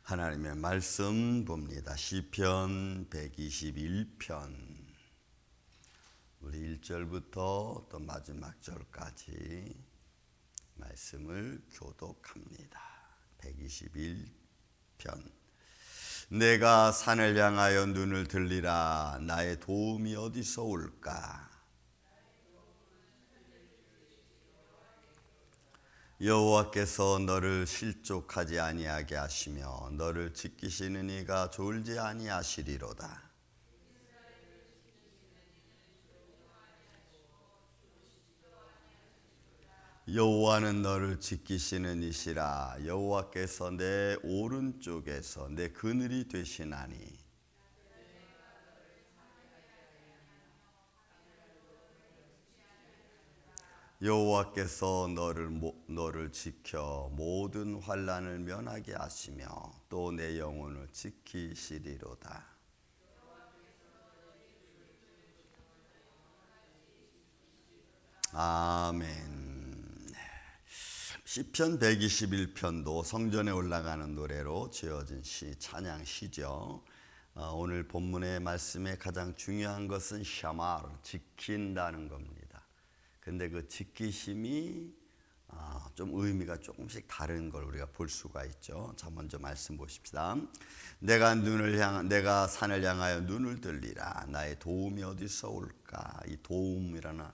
하나님의 말씀 봅니다. 시편 121편 우리 1절부터 또 마지막 절까지 말씀을 교독합니다. 121편 내가 산을 향하여 눈을 들리라. 나의 도움이 어디서 올까? 여호와께서 너를 실족하지 아니하게 하시며 너를 지키시는 이가 졸지 아니하시리로다. 여호와는 너를 지키시는 이시라. 여호와께서 내 오른쪽에서 내 그늘이 되시나니 여호와께서 너를 지켜 모든 환난을 면하게 하시며 또 내 영혼을 지키시리로다. 아멘. 시편 121편도 성전에 올라가는 노래로 지어진 찬양 시죠. 오늘 본문의 말씀의 가장 중요한 것은 샤말, 지킨다는 겁니다. 근데 그 지키심이 좀 의미가 조금씩 다른 걸 우리가 볼 수가 있죠. 자, 먼저 말씀 보십시다. 내가 산을 향하여 눈을 들리라. 나의 도움이 어디서 올까? 이 도움이라는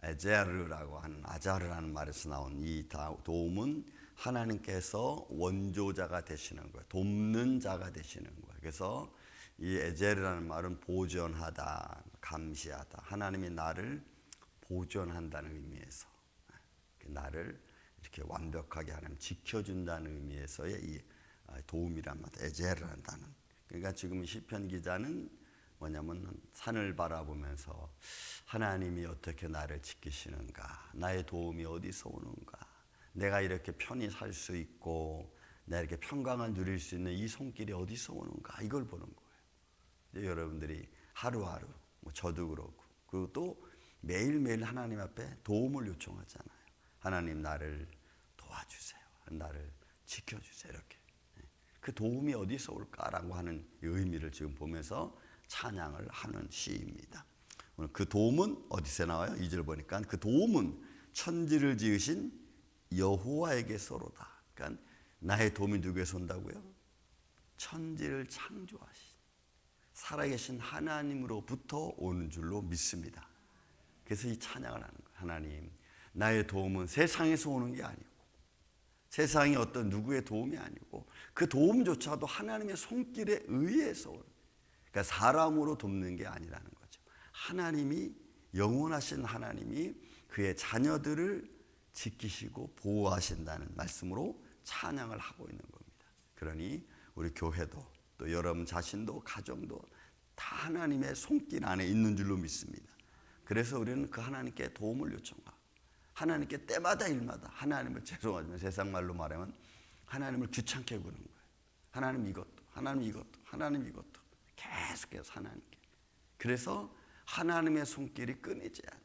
에제르라고 하는 아자르라는 말에서 나온 이 도움은 하나님께서 원조자가 되시는 거예요. 돕는 자가 되시는 거예요. 그래서 이 에제르라는 말은 보존하다, 감시하다. 하나님이 나를 보존한다는 의미에서 나를 이렇게 완벽하게 하나님 지켜준다는 의미에서의 이 도움이란 말, 에제르라는 단어. 그러니까 지금 시편 기자는 뭐냐면 산을 바라보면서 하나님이 어떻게 나를 지키시는가, 나의 도움이 어디서 오는가, 내가 이렇게 편히 살 수 있고 내가 이렇게 평강을 누릴 수 있는 이 손길이 어디서 오는가, 이걸 보는 거예요. 여러분들이 하루하루, 저도 그렇고, 그리고 또 매일매일 하나님 앞에 도움을 요청하잖아요. 하나님 나를 도와주세요. 나를 지켜주세요. 이렇게. 그 도움이 어디서 올까라고 하는 의미를 지금 보면서 찬양을 하는 시입니다. 오늘 그 도움은 어디서 나와요? 2절 보니까 그 도움은 천지를 지으신 여호와에게서로다. 그러니까 나의 도움이 누구에서 온다고요? 천지를 창조하신 살아계신 하나님으로부터 오는 줄로 믿습니다. 그래서 이 찬양을 하는 거예요. 하나님, 나의 도움은 세상에서 오는 게 아니고 세상이 어떤 누구의 도움이 아니고 그 도움조차도 하나님의 손길에 의해서 오는, 그러니까 사람으로 돕는 게 아니라는 거죠. 하나님이, 영원하신 하나님이 그의 자녀들을 지키시고 보호하신다는 말씀으로 찬양을 하고 있는 겁니다. 그러니 우리 교회도 또 여러분 자신도 가정도 다 하나님의 손길 안에 있는 줄로 믿습니다. 그래서 우리는 그 하나님께 도움을 요청하고 하나님께 때마다 일마다 하나님을, 죄송하지만 세상 말로 말하면 하나님을 귀찮게 구는 거예요. 하나님 이것도, 하나님 이것도, 하나님 이것도 계속해서 하나님께. 그래서 하나님의 손길이 끊이지 않아요.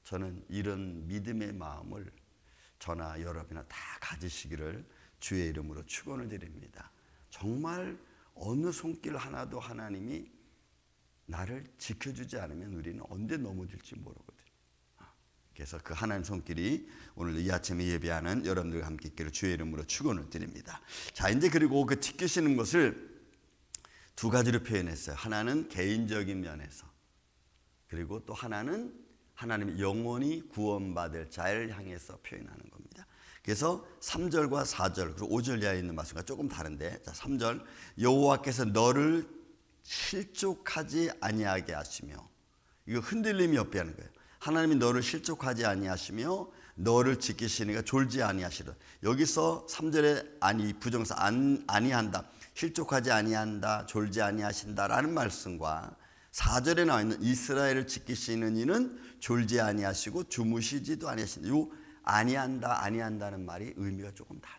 저는 이런 믿음의 마음을 저나 여러분이나 다 가지시기를 주의 이름으로 축원을 드립니다. 정말 어느 손길 하나도 하나님이 나를 지켜주지 않으면 우리는 언제 넘어질지 모르거든요. 그래서 그 하나님 손길이 오늘 이 아침에 예배하는 여러분들과 함께 있기를 주의 이름으로 축원을 드립니다. 자, 이제 그리고 그 지키시는 것을 두 가지로 표현했어요. 하나는 개인적인 면에서, 그리고 또 하나는 하나님의 영원히 구원받을 자를 향해서 표현하는 겁니다. 그래서 3절과 4절 그리고 5절 이하에 있는 말씀과 조금 다른데, 자, 3절 여호와께서 너를 실족하지 아니하게 하시며, 이거 흔들림이 없게 하는 거예요. 하나님이 너를 실족하지 아니하시며 너를 지키시니까 졸지 아니하시라. 여기서 3절에 아니, 부정사 아니한다, 실족하지 아니한다, 졸지 아니하신다라는 말씀과 4절에 나와 있는 이스라엘을 지키시는 이는 졸지 아니하시고 주무시지도 아니하신다, 요 아니한다는 말이 의미가 조금 달라.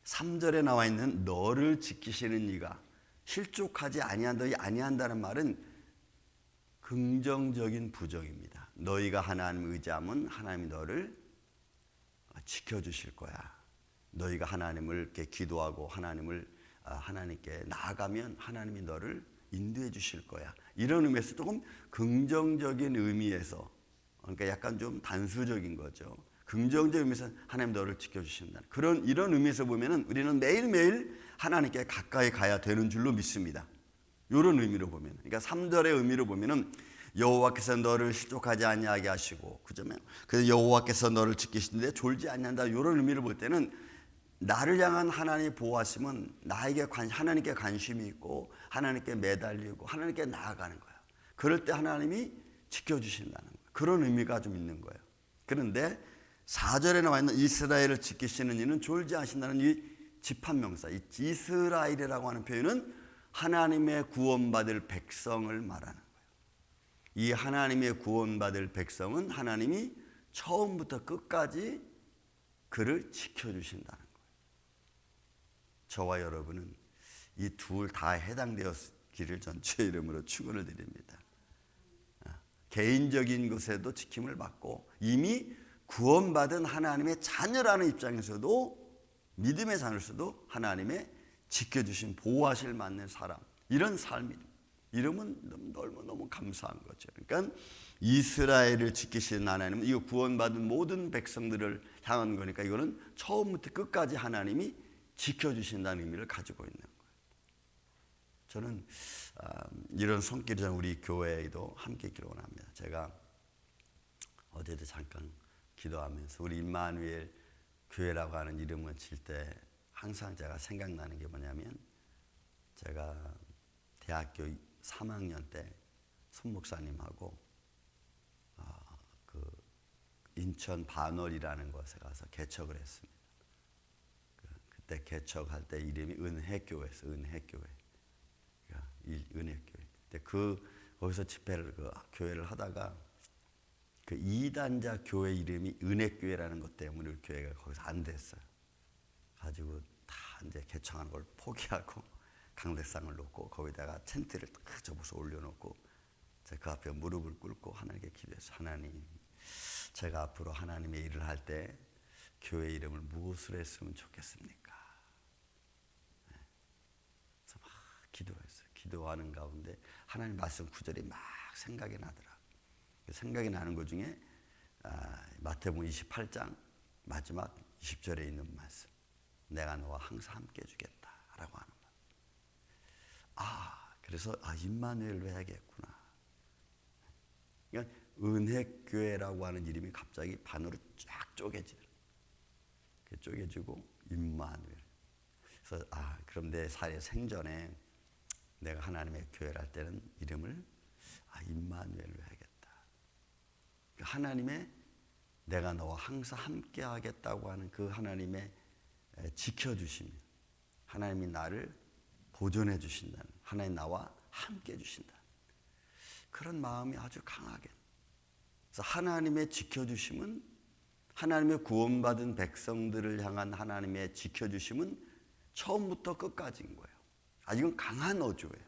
3절에 나와 있는 너를 지키시는 이가 실족하지 아니한다, 이 아니한다는 말은 긍정적인 부정입니다. 너희가 하나님을 의지하면 하나님이 너를 지켜주실 거야. 너희가 하나님을 이렇게 기도하고 하나님께 나아가면 하나님이 너를 인도해 주실 거야. 이런 의미에서 조금 긍정적인 의미에서, 그러니까 약간 좀 단수적인 거죠. 긍정적인 의미에서 하나님 너를 지켜주신다. 이런 의미에서 보면은 우리는 매일매일 하나님께 가까이 가야 되는 줄로 믿습니다. 이런 의미로 보면, 그러니까 3절의 의미로 보면은 여호와께서 너를 실족하지 아니하게 하시고, 그래서 여호와께서 너를 지키시는데 졸지 않는다. 이런 의미를 볼 때는 나를 향한 하나님의 보호하심은 나에게 하나님께 관심이 있고 하나님께 매달리고 하나님께 나아가는 거예요. 그럴 때 하나님이 지켜주신다는 거예요. 그런 의미가 좀 있는 거예요. 그런데 4절에 나와 있는 이스라엘을 지키시는 이는 졸지 않으신다는 이 집합명사, 이 이스라엘이라고 하는 표현은 하나님의 구원받을 백성을 말하는 거예요. 이 하나님의 구원받을 백성은 하나님이 처음부터 끝까지 그를 지켜주신다는 거예요. 저와 여러분은 이 둘 다 해당되었기를 전 주의 이름으로 축원을 드립니다. 개인적인 것에도 지킴을 받고 이미 구원받은 하나님의 자녀라는 입장에서도, 믿음의 자녀로서도 하나님의 지켜주신 보호하실 만한 사람, 이런 삶이, 이러면 너무 감사한 거죠. 그러니까 이스라엘을 지키시는 하나님은 이거 구원받은 모든 백성들을 향한 거니까 이거는 처음부터 끝까지 하나님이 지켜주신다는 의미를 가지고 있는 거예요. 저는 이런 손길이 우리 교회에도 함께 있기를 원합니다. 제가 어제도 잠깐 기도하면서 우리 임마누엘 교회라고 하는 이름을 칠 때 항상 제가 생각나는 게 뭐냐면, 제가 대학교 3학년 때 손 목사님하고 그 인천 반월이라는 곳에 가서 개척을 했습니다. 그때 개척할 때 이름이 은혜교회였어요. 은혜교회. 은혜교회. 근데 거기서 집회를 교회를 하다가 그 이단자 교회 이름이 은혜교회라는 것 때문에 우리 교회가 거기서 안 됐어요. 가지고 다 이제 개척하는 걸 포기하고 강대상을 놓고 거기다가 텐트를 딱 접어서 올려놓고 제가 그 앞에 무릎을 꿇고 하나님께 기도해서, 하나님, 제가 앞으로 하나님의 일을 할 때 교회 이름을 무엇으로 했으면 좋겠습니까? 그래서 막 기도했어요. 기도하는 가운데 하나님 말씀 구절이 막 생각이 나더라고요. 생각이 나는 것 중에 마태복음 28장 마지막 20절에 있는 말씀, 내가 너와 항상 함께 해주겠다라고 하는 말. 그래서 임마누엘로 해야겠구나. 그러니까 은혜교회라고 하는 이름이 갑자기 반으로 쫙 쪼개지고 임마누엘. 그래서 그럼 내 삶의 생전에 내가 하나님의 교회를 할 때는 이름을 임마누엘로 해야겠다. 하나님의 내가 너와 항상 함께 하겠다고 하는 그 하나님의 지켜주심, 하나님이 나를 보존해 주신다는, 하나님 나와 함께 해주신다, 그런 마음이 아주 강하게. 그래서 하나님의 지켜주심은, 하나님의 구원받은 백성들을 향한 하나님의 지켜주심은 처음부터 끝까지인 거예요. 이건 강한 어조예요.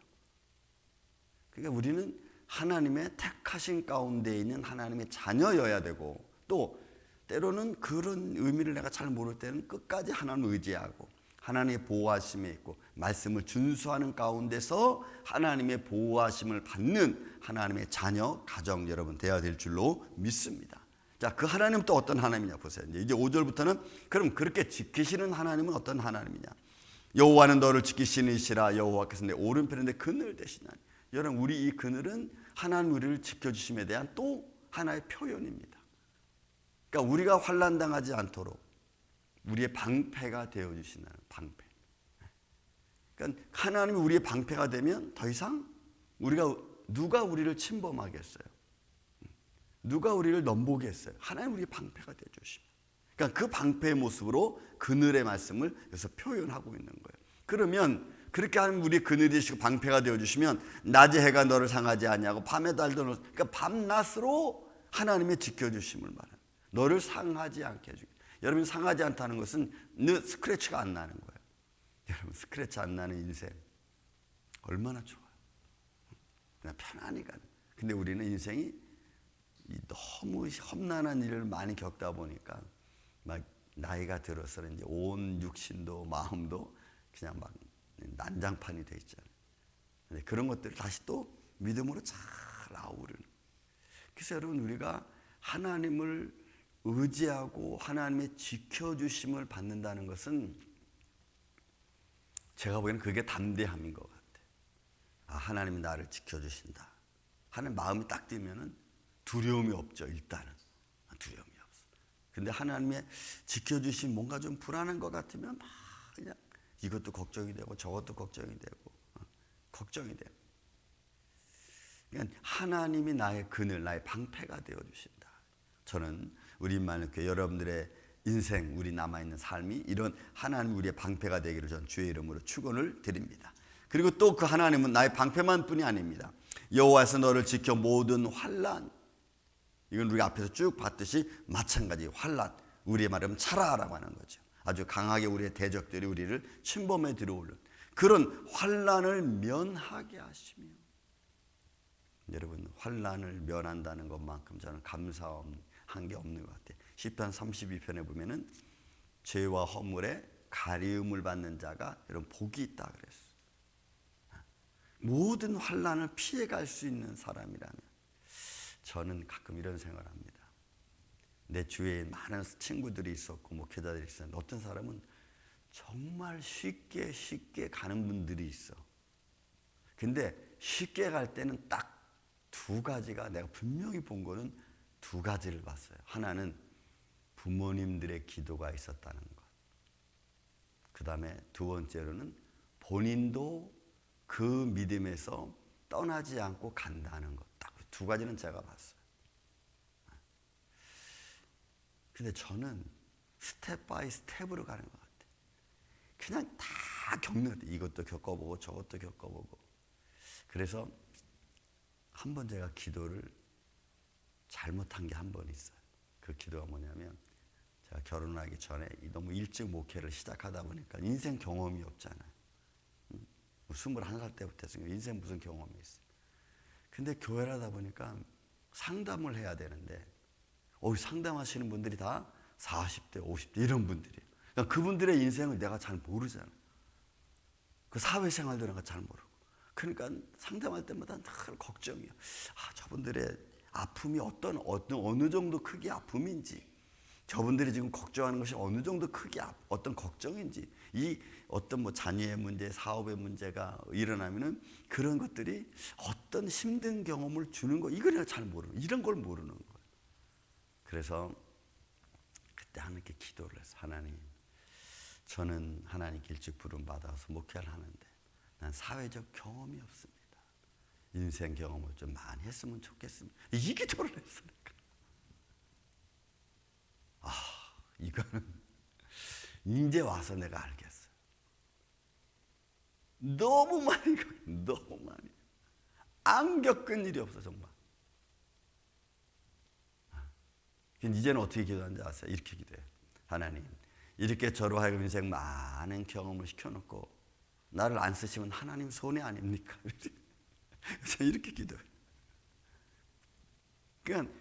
그러니까 우리는 하나님의 택하신 가운데 있는 하나님의 자녀여야 되고, 또 때로는 그런 의미를 내가 잘 모를 때는 끝까지 하나님을 의지하고 하나님의 보호하심에 있고 말씀을 준수하는 가운데서 하나님의 보호하심을 받는 하나님의 자녀, 가정 여러분 되어야 될 줄로 믿습니다. 자, 그 하나님은 또 어떤 하나님이냐 보세요. 이제 5절부터는 그럼 그렇게 지키시는 하나님은 어떤 하나님이냐? 여호와는 너를 지키시는 이시라. 여호와께서 내 오른편에 내 그늘 되시나니. 여러분, 우리 이 그늘은 하나님 우리를 지켜주심에 대한 또 하나의 표현입니다. 그러니까 우리가 환난 당하지 않도록 우리의 방패가 되어주신다는 방패. 그러니까 하나님이 우리의 방패가 되면 더 이상 누가 우리를 침범하겠어요? 누가 우리를 넘보겠어요? 하나님 우리의 방패가 되어주십니다. 그러니까 그 방패의 모습으로 그늘의 말씀을 여기서 표현하고 있는 거예요. 그러면 그렇게 하면 우리 그늘이 되시고 방패가 되어주시면 낮에 해가 너를 상하지 아니하고 밤에 달도 너를, 그러니까 밤낮으로 하나님의 지켜주심을 말하는, 너를 상하지 않게 해주기. 여러분, 상하지 않다는 것은 스크래치가 안 나는 거예요. 여러분, 스크래치 안 나는 인생 얼마나 좋아요. 그냥 편안히 가는. 근데 우리는 인생이 너무 험난한 일을 많이 겪다 보니까 막 나이가 들어서는 이제 온 육신도 마음도 그냥 막 난장판이 돼 있잖아요. 근데 그런 것들을 다시 또 믿음으로 잘 아우르는. 그래서 여러분, 우리가 하나님을 의지하고 하나님의 지켜주심을 받는다는 것은 제가 보기에는 그게 담대함인 것 같아요. 아, 하나님이 나를 지켜주신다 하는 마음이 딱 들면은 두려움이 없죠. 일단은 두려움이 없어. 근데 하나님의 지켜주심 뭔가 좀 불안한 것 같으면 막 그냥 이것도 걱정이 되고 저것도 걱정이 되고 걱정이 돼요. 그러니까 하나님이 나의 그늘, 나의 방패가 되어주신다. 저는 우리 임마누엘교회 여러분들의 인생, 우리 남아있는 삶이 이런 하나님 우리의 방패가 되기를 전 주의 이름으로 축원을 드립니다. 그리고 또 그 하나님은 나의 방패만 뿐이 아닙니다. 여호와에서 너를 지켜 모든 환난, 이건 우리가 앞에서 쭉 봤듯이 마찬가지 환난, 우리의 말하면 차라라고 하는 거죠. 아주 강하게 우리의 대적들이 우리를 침범해 들어오는 그런 환난을 면하게 하시며, 여러분, 환난을 면한다는 것만큼 저는 감사한 게 없는 것 같아요. 시편 32편에 보면은 죄와 허물에 가리움을 받는 자가 여러분 복이 있다 그랬어요. 모든 환난을 피해갈 수 있는 사람이라면, 저는 가끔 이런 생각을 합니다. 내 주위에 많은 친구들이 있었고 목회자들이 있었는데 어떤 사람은 정말 쉽게 가는 분들이 있어. 근데 쉽게 갈 때는 딱 두 가지가, 내가 분명히 본 거는 두 가지를 봤어요. 하나는 부모님들의 기도가 있었다는 것. 그 다음에 두 번째로는 본인도 그 믿음에서 떠나지 않고 간다는 것. 딱 두 가지는 제가 봤어요. 근데 저는 스텝 바이 스텝으로 가는 것 같아요. 그냥 다 겪는 것 같아요. 이것도 겪어보고 저것도 겪어보고. 그래서 한 번 제가 기도를 잘못한 게 한 번 있어요. 그 기도가 뭐냐면, 제가 결혼하기 전에 너무 일찍 목회를 시작하다 보니까 인생 경험이 없잖아요. 21살 때부터 했으니까 인생 무슨 경험이 있어요. 근데 교회를 하다 보니까 상담을 해야 되는데 상담하시는 분들이 다 40대, 50대 이런 분들이에요. 그러니까 그분들의 인생을 내가 잘 모르잖아요. 그 사회생활도 내가 잘 모르고. 그러니까 상담할 때마다 늘 걱정이에요. 아, 저분들의 아픔이 어느 정도 크기 아픔인지, 저분들이 지금 걱정하는 것이 어느 정도 크기 어떤 걱정인지, 이 어떤 뭐 자녀의 문제, 사업의 문제가 일어나면은 그런 것들이 어떤 힘든 경험을 주는 거, 이걸 내가 잘 모르는, 이런 걸 모르는 거예요. 그래서 그때 하나님께 기도를 해서, 하나님, 저는 하나님께 일찍 부름 받아서 목회를 하는데 난 사회적 경험이 없습니다. 인생 경험을 좀 많이 했으면 좋겠습니다. 이 기도를 했으니까. 이거는 이제 와서 내가 알겠어요. 너무 많이 안 겪은 일이 없어 정말. 이제는 어떻게 기도하는지 아세요? 이렇게 기도해요. 하나님, 이렇게 저로 하여금 인생 많은 경험을 시켜놓고 나를 안 쓰시면 하나님 손해 아닙니까? 그래서 이렇게 기도해요. 그러니까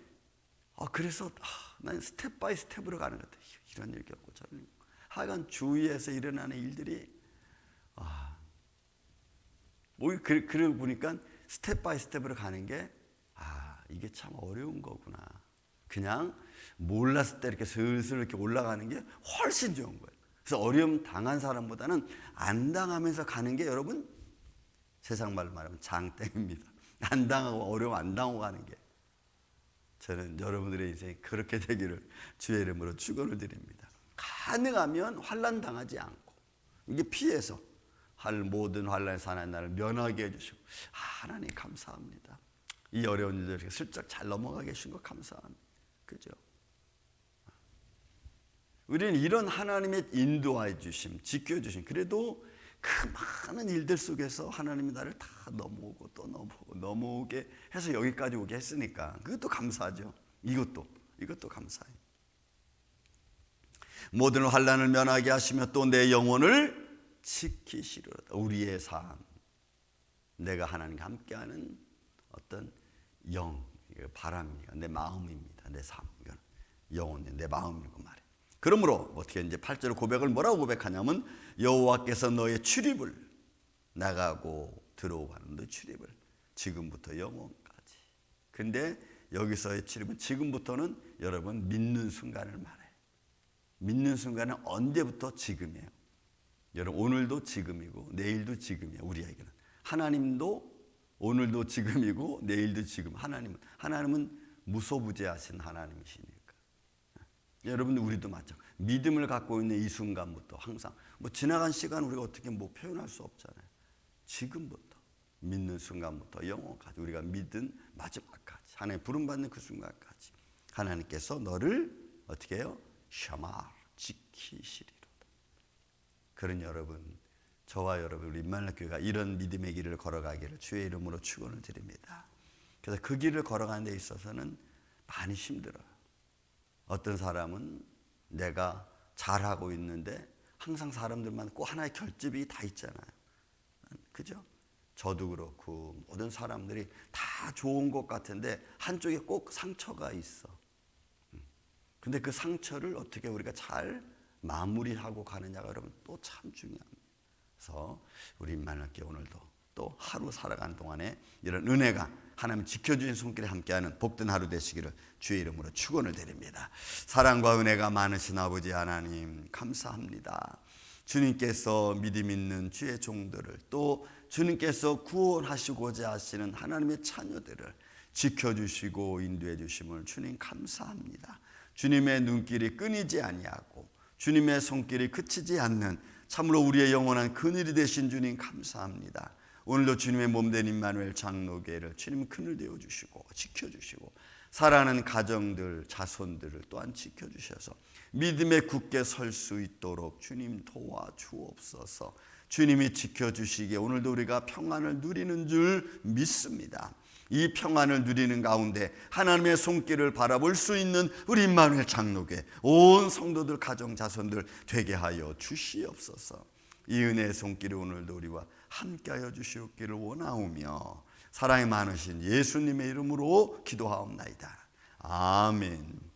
그래서 난 스텝 바이 스텝으로 가는 것 같아요. 이런 일 겪고 저런 일 겪고. 하여간 주위에서 일어나는 일들이 그러고 보니까 스텝 바이 스텝으로 가는 게 이게 참 어려운 거구나. 그냥 몰랐을 때 이렇게 슬슬 이렇게 올라가는 게 훨씬 좋은 거예요. 그래서 어려움 당한 사람보다는 안 당하면서 가는 게, 여러분, 세상 말로 말하면 장땡입니다. 안 당하고 어려움 안 당하고 가는 게. 저는 여러분들의 인생이 그렇게 되기를 주의 이름으로 축원을 드립니다. 가능하면 환난 당하지 않고, 이게 피해서 모든 환난에서 하나님 나를 면하게 해주시고, 하나님 감사합니다. 이 어려운 일들 슬쩍 잘 넘어가게 해주신 것 감사합니다. 그죠? 우리는 이런 하나님의 인도해 주심, 지켜주심, 그래도 그 많은 일들 속에서 하나님이 나를 다 넘어오고 또 넘어오게 해서 여기까지 오게 했으니까 그것도 감사하죠. 이것도 감사해요. 모든 환난을 면하게 하시며 또 내 영혼을 지키시리로다. 우리의 삶, 내가 하나님과 함께하는 어떤 바람입니다. 내 마음입니다. 내 삶, 영혼이 내 마음이고 말이에요. 그러므로 어떻게 이제 8절 고백을 뭐라고 고백하냐면 여호와께서 너의 출입을 나가고 들어오고 하는 너의 출입을 지금부터 영원까지. 근데 여기서의 출입은 지금부터는 여러분 믿는 순간을 말해요. 믿는 순간은 언제부터? 지금이에요. 여러분 오늘도 지금이고 내일도 지금이에요. 우리에게는 하나님도 오늘도 지금이고 내일도 지금. 하나님은 무소부재하신 하나님이시니까. 여러분 우리도 맞죠. 믿음을 갖고 있는 이 순간부터 항상 지나간 시간 우리가 어떻게 표현할 수 없잖아요. 지금부터 믿는 순간부터 영원까지 우리가 믿은 마지막까지 하나님 부름받는 그 순간까지 하나님께서 너를 어떻게 해요? 샤마 지키시리로다. 그런 여러분, 저와 여러분 우리 임마누엘 교회가 이런 믿음의 길을 걸어가기를 주의 이름으로 축원을 드립니다. 그래서 그 길을 걸어가는 데 있어서는 많이 힘들어요. 어떤 사람은 내가 잘하고 있는데 항상 사람들만 꼭 하나의 결집이 다 있잖아요. 그죠? 저도 그렇고 모든 사람들이 다 좋은 것 같은데 한쪽에 꼭 상처가 있어. 근데 그 상처를 어떻게 우리가 잘 마무리하고 가느냐가 여러분 또 참 중요합니다. 그래서 우리 임마누엘 교회 오늘도 또 하루 살아가는 동안에 이런 은혜가 하나님 지켜주신 손길에 함께하는 복된 하루 되시기를 주의 이름으로 축원을 드립니다. 사랑과 은혜가 많으신 아버지 하나님 감사합니다. 주님께서 믿음 있는 주의 종들을 또 주님께서 구원하시고자 하시는 하나님의 자녀들을 지켜주시고 인도해 주심을 주님 감사합니다. 주님의 눈길이 끊이지 아니하고 주님의 손길이 그치지 않는 참으로 우리의 영원한 그늘이 되신 주님 감사합니다. 오늘도 주님의 몸된 임마누엘 장로교회를 주님 그늘 되어주시고 지켜주시고 사랑하는 가정들 자손들을 또한 지켜주셔서 믿음에 굳게 설 수 있도록 주님 도와주옵소서. 주님이 지켜주시기에 오늘도 우리가 평안을 누리는 줄 믿습니다. 이 평안을 누리는 가운데 하나님의 손길을 바라볼 수 있는 우리 임마누엘 장로교회 온 성도들 가정 자손들 되게 하여 주시옵소서. 이 은혜의 손길이 오늘도 우리와 함께하여 주시옵기를 원하오며 사랑이 많으신 예수님의 이름으로 기도하옵나이다. 아멘.